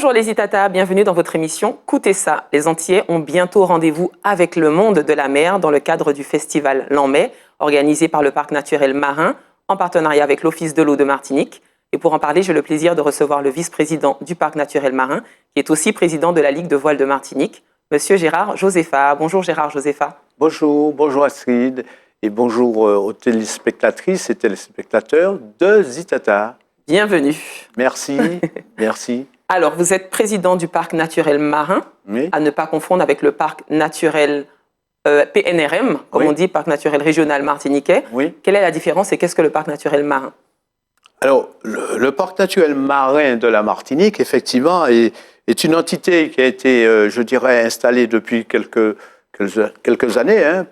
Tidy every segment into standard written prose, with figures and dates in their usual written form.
Bonjour les Itata, bienvenue dans votre émission Coutez ça. Les Antillais ont bientôt rendez-vous avec le monde de la mer dans le cadre du festival L'En-Mai, organisé par le Parc naturel marin, en partenariat avec l'Office de l'eau de Martinique. Et pour en parler, j'ai le plaisir de recevoir le vice-président du Parc naturel marin, qui est aussi président de la Ligue de voile de Martinique, Monsieur Gérard Josepha. Bonjour Gérard Josepha. Bonjour Astrid, et bonjour aux téléspectatrices et téléspectateurs de Zitata. Bienvenue. Merci, merci. Alors, vous êtes président du Parc naturel marin, Oui. à ne pas confondre avec le Parc naturel PNRM, comme Oui. on dit, Parc naturel régional martiniquais. Oui. Quelle est la différence et qu'est-ce que le Parc naturel marin? Alors, le Parc naturel marin de la Martinique, effectivement, est une entité qui a été, je dirais, installée depuis quelques années, hein,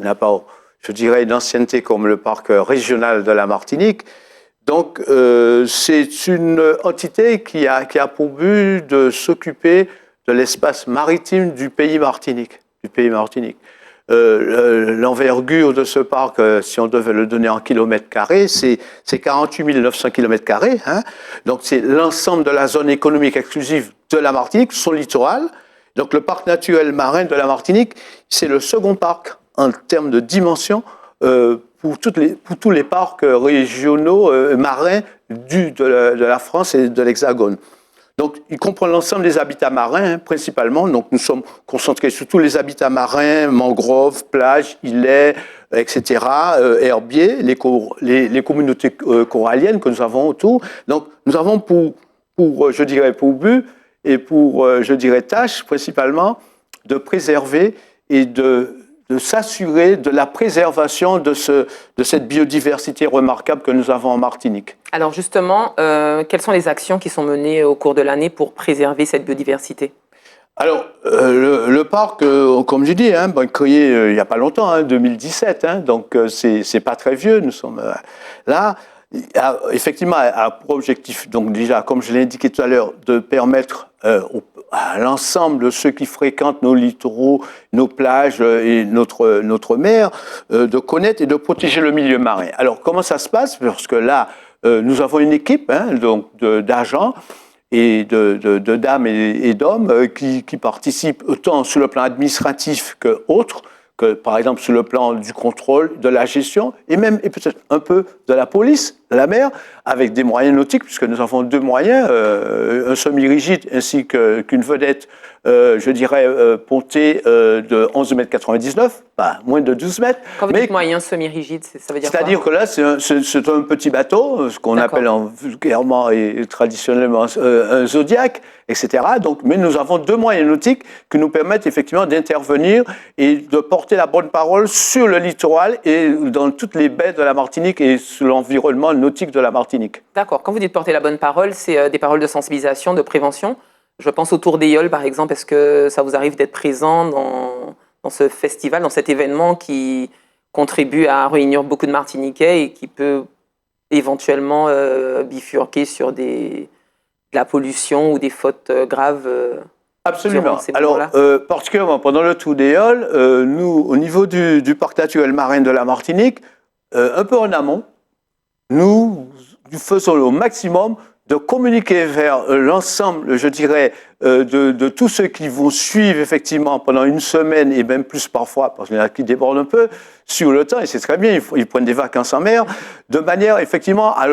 n'a pas, je dirais, une ancienneté comme le Parc régional de la Martinique. Donc, c'est une entité qui a pour but de s'occuper de l'espace maritime du pays Martinique. L'envergure de ce parc, si on devait le donner en kilomètres carrés, c'est 48 900 kilomètres carrés. Hein. Donc, c'est l'ensemble de la zone économique exclusive de la Martinique, son littoral. Donc, le parc naturel marin de la Martinique, c'est le second parc en termes de dimension pour tous les parcs régionaux marins de la France et de l'Hexagone. Donc, il comprend l'ensemble des habitats marins, hein, principalement. Donc, nous sommes concentrés sur tous les habitats marins, mangroves, plages, îlets, etc., herbiers, les communautés coralliennes que nous avons autour. Donc, nous avons pour but et tâche, principalement, de préserver et de s'assurer de la préservation de cette biodiversité remarquable que nous avons en Martinique. Alors justement, quelles sont les actions qui sont menées au cours de l'année pour préserver cette biodiversité? Alors, le parc, comme je dis, hein, créé il n'y a pas longtemps, hein, 2017, hein, donc c'est pas très vieux, nous sommes là. Effectivement, a pour objectif, donc déjà, comme je l'ai indiqué tout à l'heure, de permettre à l'ensemble de ceux qui fréquentent nos littoraux, nos plages et notre mer, de connaître et de protéger le milieu marin. Alors, comment ça se passe? Parce que là, nous avons une équipe, hein, donc d'agents et de dames et d'hommes qui participent autant sur le plan administratif que autres, que par exemple sur le plan du contrôle, de la gestion, et peut-être un peu de la police de la mer, avec des moyens nautiques, puisque nous avons deux moyens, un semi-rigide ainsi qu'une vedette, je dirais, pontée de 11,99 m, pas moins de 12 mètres. Quand vous dites moyen semi-rigide, ça veut dire quoi? C'est-à-dire que là, c'est un petit bateau, ce qu'on appelle vulgairement et traditionnellement un zodiac, etc. Donc, mais nous avons deux moyens nautiques qui nous permettent effectivement d'intervenir et de porter la bonne parole sur le littoral et dans toutes les baies de la Martinique et sur l'environnement nautique de la Martinique. D'accord. Quand vous dites porter la bonne parole, c'est des paroles de sensibilisation, de prévention. Je pense au Tour des Yoles, par exemple. Est-ce que ça vous arrive d'être présent dans ce festival, dans cet événement qui contribue à réunir beaucoup de Martiniquais et qui peut éventuellement bifurquer sur de la pollution ou des fautes graves? Absolument. Alors, particulièrement pendant le Tour des Yoles, nous, au niveau du parc naturel marin de la Martinique, un peu en amont, nous faisons au maximum de communiquer vers l'ensemble, je dirais, de tous ceux qui vont suivre effectivement pendant une semaine et même plus parfois, parce qu'il y en a qui débordent un peu, sur le temps, et c'est très bien, ils prennent des vacances en mer, de manière effectivement à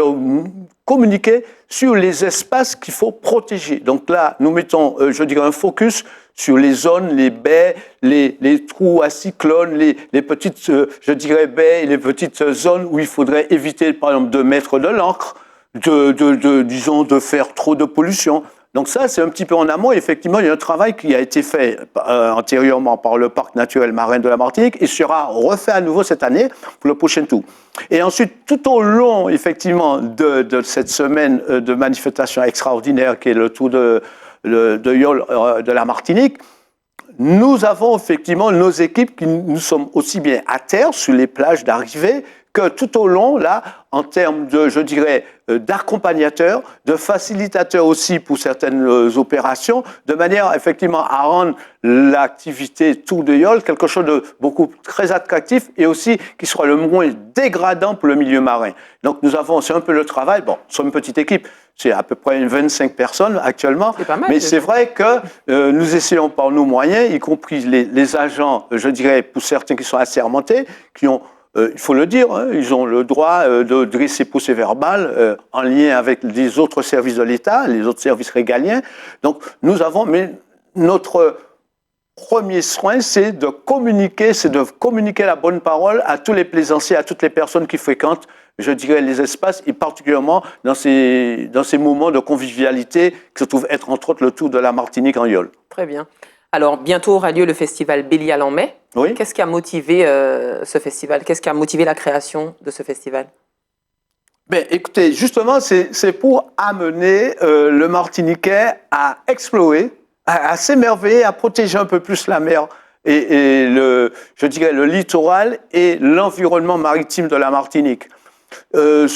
communiquer sur les espaces qu'il faut protéger. Donc là, nous mettons, je dirais, un focus sur les zones, les baies, les trous à cyclones, les petites, je dirais, baies et les petites zones où il faudrait éviter, par exemple, de mettre de l'encre, disons, de faire trop de pollution. Donc ça, c'est un petit peu en amont. Effectivement, il y a un travail qui a été fait antérieurement par le Parc naturel marin de la Martinique et sera refait à nouveau cette année pour le prochain tour. Et ensuite, tout au long, effectivement, de cette semaine de manifestation extraordinaire qui est le tour de Yoles de la Martinique, nous avons effectivement nos équipes qui nous sommes aussi bien à terre, sur les plages d'arrivée, que tout au long, là, en termes de, je dirais, d'accompagnateurs, de facilitateurs aussi pour certaines opérations, de manière effectivement à rendre l'activité Tour de Yole quelque chose de beaucoup très attractif et aussi qui soit le moins dégradant pour le milieu marin. Donc nous avons, c'est un peu le travail, bon, nous sommes une petite équipe, c'est à peu près 25 personnes actuellement, c'est pas mal, mais c'est vrai que nous essayons par nos moyens, y compris les agents, je dirais, pour certains qui sont assermentés, qui ont il faut le dire, hein, ils ont le droit de dresser procès-verbal en lien avec les autres services de l'État, les autres services régaliens. Donc, nous avons, mais notre premier soin, c'est de communiquer la bonne parole à tous les plaisanciers, à toutes les personnes qui fréquentent, je dirais, les espaces, et particulièrement dans ces moments de convivialité qui se trouvent être, entre autres, le Tour de la Martinique en Yole. Très bien. Alors, bientôt aura lieu le festival Bélial en mai. Oui. Qu'est-ce qui a motivé ce festival? Qu'est-ce qui a motivé la création de ce festival? Ben, écoutez, justement, c'est pour amener le Martiniquais à explorer, à s'émerveiller, à protéger un peu plus la mer et je dirais le littoral et l'environnement maritime de la Martinique. Il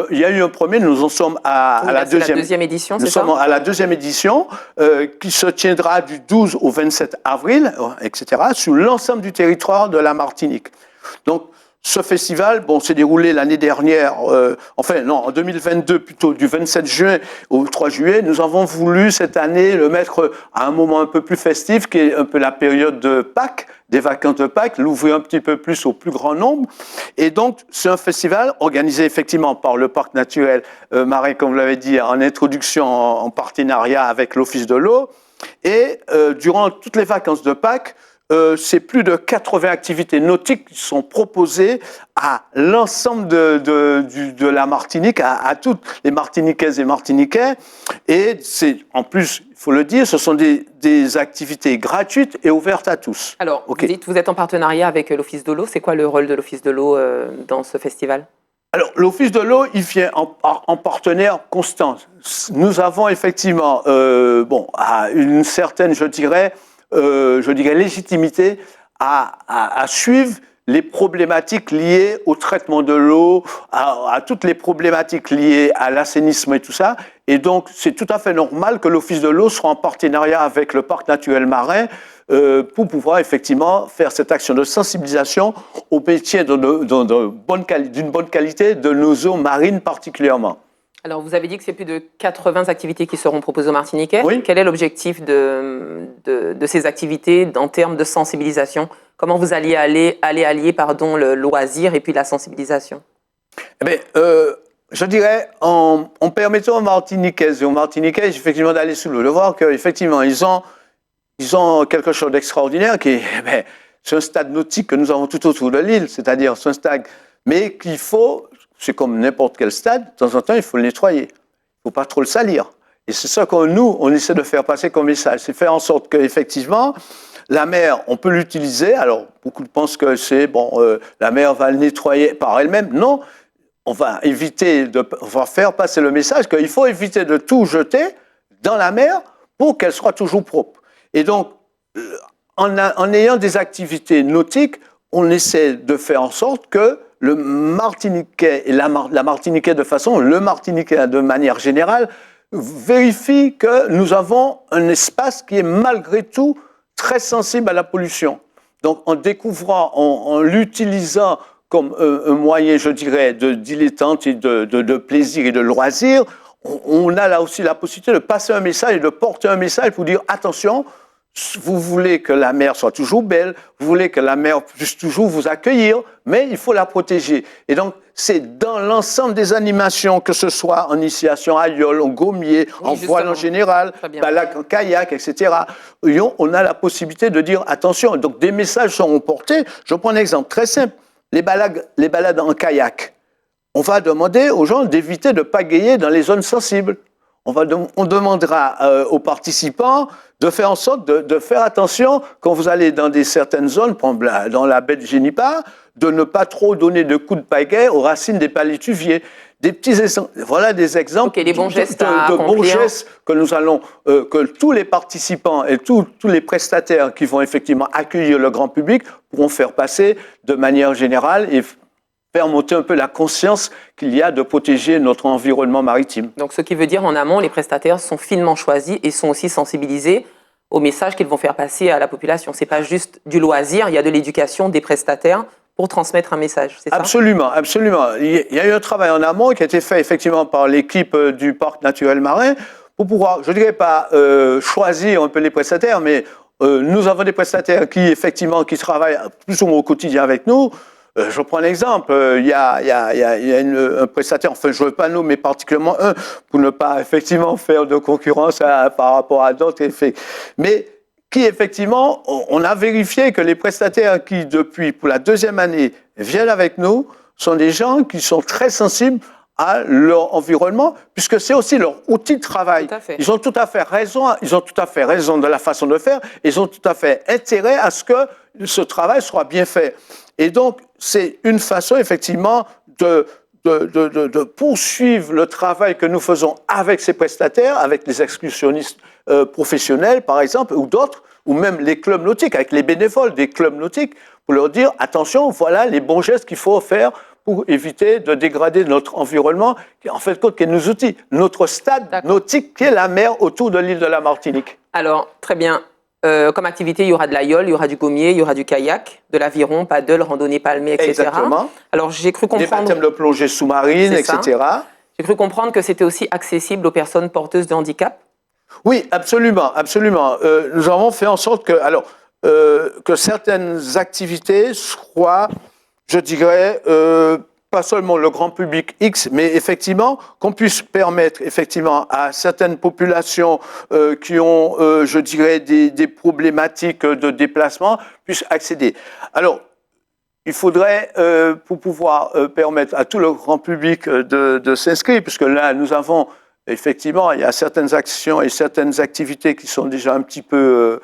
y a eu un premier, nous en sommes à la deuxième édition, c'est ça? Nous sommes à la deuxième édition qui se tiendra du 12 au 27 avril, etc., sur l'ensemble du territoire de la Martinique. Donc, ce festival, bon, s'est déroulé l'année dernière, en 2022 plutôt, du 27 juin au 3 juillet. Nous avons voulu cette année le mettre à un moment un peu plus festif, qui est un peu la période de Pâques, des vacances de Pâques, l'ouvrir un petit peu plus au plus grand nombre. Et donc, c'est un festival organisé effectivement par le Parc naturel marin, comme vous l'avez dit, en introduction, en partenariat avec l'Office de l'eau. Et durant toutes les vacances de Pâques, c'est plus de 80 activités nautiques qui sont proposées à l'ensemble de la Martinique, à toutes les Martiniquaises et Martiniquais. Et c'est, en plus, il faut le dire, ce sont des activités gratuites et ouvertes à tous. Alors, vous êtes en partenariat avec l'Office de l'eau. C'est quoi le rôle de l'Office de l'eau dans ce festival? Alors, l'Office de l'eau, il vient en partenaire constant. Nous avons effectivement, à une certaine, je dirais, légitimité à suivre les problématiques liées au traitement de l'eau, à toutes les problématiques liées à l'assainissement et tout ça. Et donc, c'est tout à fait normal que l'Office de l'eau soit en partenariat avec le Parc naturel marin pour pouvoir effectivement faire cette action de sensibilisation au métier d'une bonne qualité de nos eaux marines particulièrement. Alors, vous avez dit que c'est plus de 80 activités qui seront proposées aux Martiniquais. Oui. Quel est l'objectif de ces activités en termes de sensibilisation? Comment vous alliez allier le loisir et puis la sensibilisation? Eh bien, je dirais, en permettant aux Martiniquaises et aux Martiniquais, effectivement, d'aller sous l'eau, de voir qu'effectivement, ils ont quelque chose d'extraordinaire qui est, c'est un stade nautique que nous avons tout autour de l'île, c'est-à-dire c'est un stade, mais qu'il faut, c'est comme n'importe quel stade, de temps en temps, il faut le nettoyer. Il ne faut pas trop le salir. Et c'est ça que nous, on essaie de faire passer comme message. C'est faire en sorte qu'effectivement, la mer, on peut l'utiliser. Alors, beaucoup pensent que la mer va le nettoyer par elle-même. Non, on va faire passer le message qu'il faut éviter de tout jeter dans la mer pour qu'elle soit toujours propre. Et donc, en ayant des activités nautiques, on essaie de faire en sorte que le Martiniquais et la Martiniquais le Martiniquais de manière générale, vérifie que nous avons un espace qui est malgré tout très sensible à la pollution. Donc en découvrant, en l'utilisant comme un moyen, je dirais, de dilettante et de plaisir et de loisir, on a là aussi la possibilité de passer un message et de porter un message pour dire attention, vous voulez que la mer soit toujours belle, vous voulez que la mer puisse toujours vous accueillir, mais il faut la protéger. Et donc, c'est dans l'ensemble des animations, que ce soit en initiation à Yole, en gommier, en voile en général, balade en kayak, etc. On a la possibilité de dire attention. Donc, des messages seront portés. Je prends un exemple très simple. Les balades en kayak. On va demander aux gens d'éviter de pagayer dans les zones sensibles. On demandera aux participants de faire en sorte de faire attention quand vous allez dans certaines zones, dans la baie de Génipa, de ne pas trop donner de coups de pagaie aux racines des palétuviers. Voilà des exemples de bons gestes que nous allons, que tous les participants et tous les prestataires qui vont effectivement accueillir le grand public pourront faire passer de manière générale et faire monter un peu la conscience qu'il y a de protéger notre environnement maritime. Donc, ce qui veut dire en amont, les prestataires sont finement choisis et sont aussi sensibilisés au message qu'ils vont faire passer à la population. Ce n'est pas juste du loisir, il y a de l'éducation des prestataires pour transmettre un message, c'est ça? Absolument, absolument. Il y a eu un travail en amont qui a été fait effectivement par l'équipe du Parc naturel marin pour pouvoir, je ne dirais pas choisir un peu les prestataires, mais nous avons des prestataires qui effectivement qui travaillent plus ou moins au quotidien avec nous. Je prends l'exemple, il y a un prestataire, enfin je ne veux pas nommer particulièrement un pour ne pas effectivement faire de concurrence par rapport à d'autres effets, mais qui effectivement, on a vérifié que les prestataires qui depuis pour la deuxième année viennent avec nous sont des gens qui sont très sensibles à leur environnement, puisque c'est aussi leur outil de travail. Ils ont tout à fait raison de la façon de faire, ils ont tout à fait intérêt à ce que ce travail soit bien fait. Et donc, c'est une façon, effectivement, de poursuivre le travail que nous faisons avec ces prestataires, avec les excursionnistes professionnels, par exemple, ou d'autres, ou même les clubs nautiques, avec les bénévoles des clubs nautiques, pour leur dire, attention, voilà les bons gestes qu'il faut faire pour éviter de dégrader notre environnement, qui en fait compte qui est nos outils, notre stade nautique qui est la mer autour de l'île de la Martinique. Alors, très bien. Comme activité, il y aura de l'aïeul, il y aura du gommier, il y aura du kayak, de l'aviron, paddle, randonnée palmée, etc. Exactement. Alors, j'ai cru comprendre... Des baptêmes de plongée sous-marine, etc. J'ai cru comprendre que c'était aussi accessible aux personnes porteuses de handicap. Oui, absolument, absolument. Nous avons fait en sorte que certaines activités soient, je dirais, pas seulement le grand public X, mais effectivement qu'on puisse permettre effectivement à certaines populations qui ont, je dirais, des problématiques de déplacement puissent accéder. Alors, il faudrait, pour pouvoir permettre à tout le grand public de s'inscrire, puisque là, nous avons effectivement, il y a certaines actions et certaines activités qui sont déjà un petit peu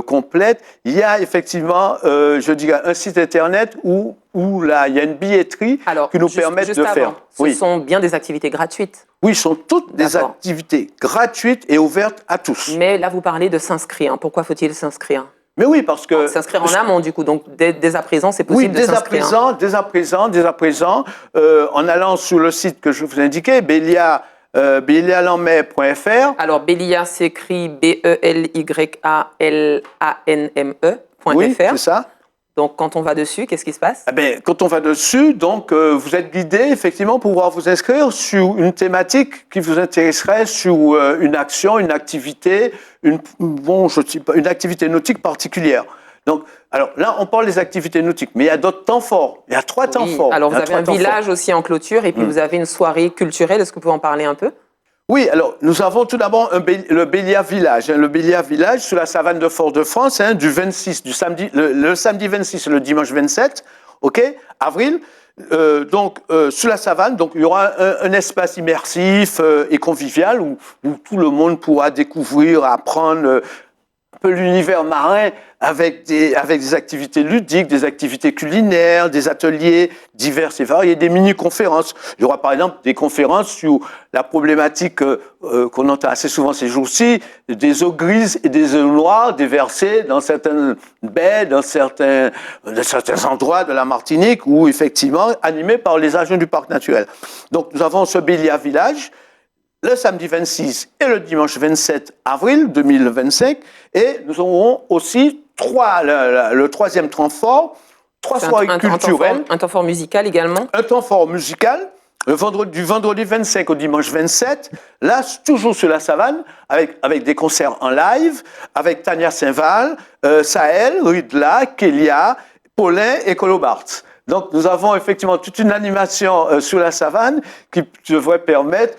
complètes. Il y a effectivement, je dirais, un site internet où là, il y a une billetterie qui nous permet de faire. Ce sont bien des activités gratuites. Oui, ce sont toutes des activités gratuites et ouvertes à tous. Mais là, vous parlez de s'inscrire. Pourquoi faut-il s'inscrire? Mais oui, parce que... S'inscrire en amont, du coup. Donc, dès à présent, c'est possible de s'inscrire. Oui, dès à présent, en allant sur le site que je vous indiquais, bélialanmais.fr. Alors, Bélia s'écrit BELYALANME.fr. Oui, c'est ça. Donc, quand on va dessus, qu'est-ce qui se passe? Quand on va dessus, donc, vous êtes guidé, effectivement, pour pouvoir vous inscrire sur une thématique qui vous intéresserait, sur une action, une activité, une activité nautique particulière. Donc, alors là, on parle des activités nautiques, mais il y a d'autres temps forts. Il y a 3 temps forts. Alors, vous avez un village aussi en clôture, et puis vous avez une soirée culturelle. Est-ce que vous pouvez en parler un peu? Oui, alors nous avons tout d'abord le Bélia Village. Le Bélia Village sur la savane de Fort-de-France, du 26, le samedi 26 et le dimanche 27, avril. Donc sur la savane, donc il y aura un espace immersif et convivial où tout le monde pourra découvrir, apprendre un peu l'univers marin avec des activités ludiques, des activités culinaires, des ateliers divers et variés, des mini-conférences. Il y aura par exemple des conférences sur la problématique qu'on entend assez souvent ces jours-ci, des eaux grises et des eaux noires déversées dans certaines baies, dans certains endroits de la Martinique, où effectivement animés par les agents du parc naturel. Donc nous avons ce Bélia Village, le samedi 26 et le dimanche 27 avril 2025. Et nous aurons aussi le troisième temps fort, 3 soirées culturelles. Un temps fort musical également. Un temps fort musical, du vendredi 25 au dimanche 27. Là, toujours sur la savane, avec des concerts en live, avec Tania Saint-Val, Sahel, Ridla, Kélia, Paulin et Colobart. Donc nous avons effectivement toute une animation sur la savane qui devrait permettre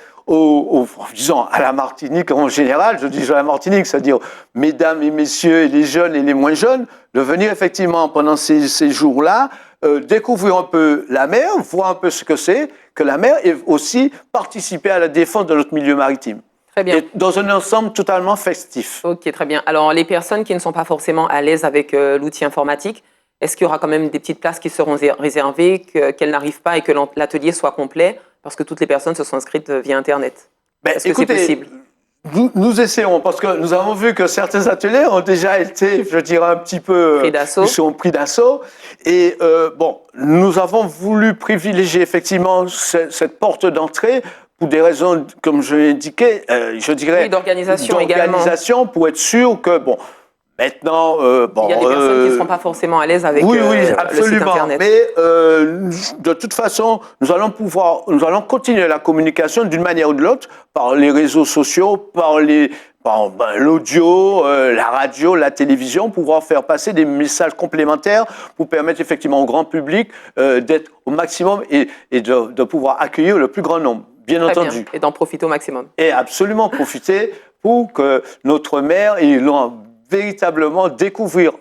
disons, à la Martinique en général, je dis à la Martinique, c'est-à-dire mesdames et messieurs, et les jeunes et les moins jeunes, de venir effectivement pendant ces jours-là, découvrir un peu la mer, voir un peu ce que c'est que la mer et aussi participer à la défense de notre milieu maritime. Très bien. Et dans un ensemble totalement festif. Ok, très bien. Alors, les personnes qui ne sont pas forcément à l'aise avec l'outil informatique, est-ce qu'il y aura quand même des petites places qui seront réservées, qu'elles n'arrivent pas et que l'atelier soit complet parce que toutes les personnes se sont inscrites via Internet? Est-ce que c'est possible? nous essayons, parce que nous avons vu que certains ateliers ont déjà été, je dirais, un petit peu pris d'assaut. Et bon, nous avons voulu privilégier effectivement cette porte d'entrée pour des raisons, comme je l'ai indiqué, je dirais, d'organisation pour être sûr que, bon, maintenant, il y a des personnes qui ne seront pas forcément à l'aise avec oui, le site Internet. Mais de toute façon, nous allons continuer la communication d'une manière ou de l'autre par les réseaux sociaux, par l'audio, la radio, la télévision, pouvoir faire passer des messages complémentaires pour permettre effectivement au grand public d'être au maximum et de pouvoir accueillir le plus grand nombre, bien entendu. Bien. Et d'en profiter au maximum. Et absolument profiter pour que notre maire véritablement découvrir,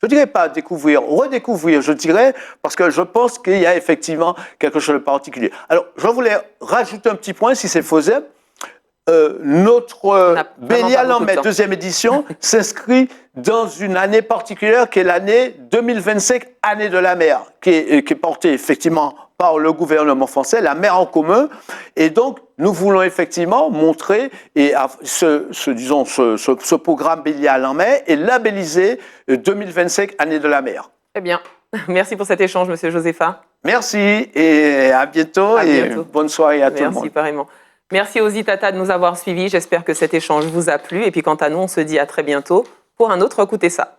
je dirais pas découvrir, redécouvrir, je dirais, parce que je pense qu'il y a effectivement quelque chose de particulier. Alors, je voulais rajouter un petit point, si c'est faisable. Notre Bélial en mai, deuxième édition, s'inscrit dans une année particulière qui est l'année 2025, année de la mer, qui est portée effectivement par le gouvernement français, la mer en commun. Et donc, nous voulons effectivement montrer ce programme Bélial en mai et labelliser 2025, année de la mer. Très bien. Merci pour cet échange, Monsieur Josépha. Merci et à bientôt. Bonne soirée à tout le monde. Merci, pareillement. Merci aux Itata de nous avoir suivis. J'espère que cet échange vous a plu. Et puis quant à nous, on se dit à très bientôt pour un autre Écoutez ça.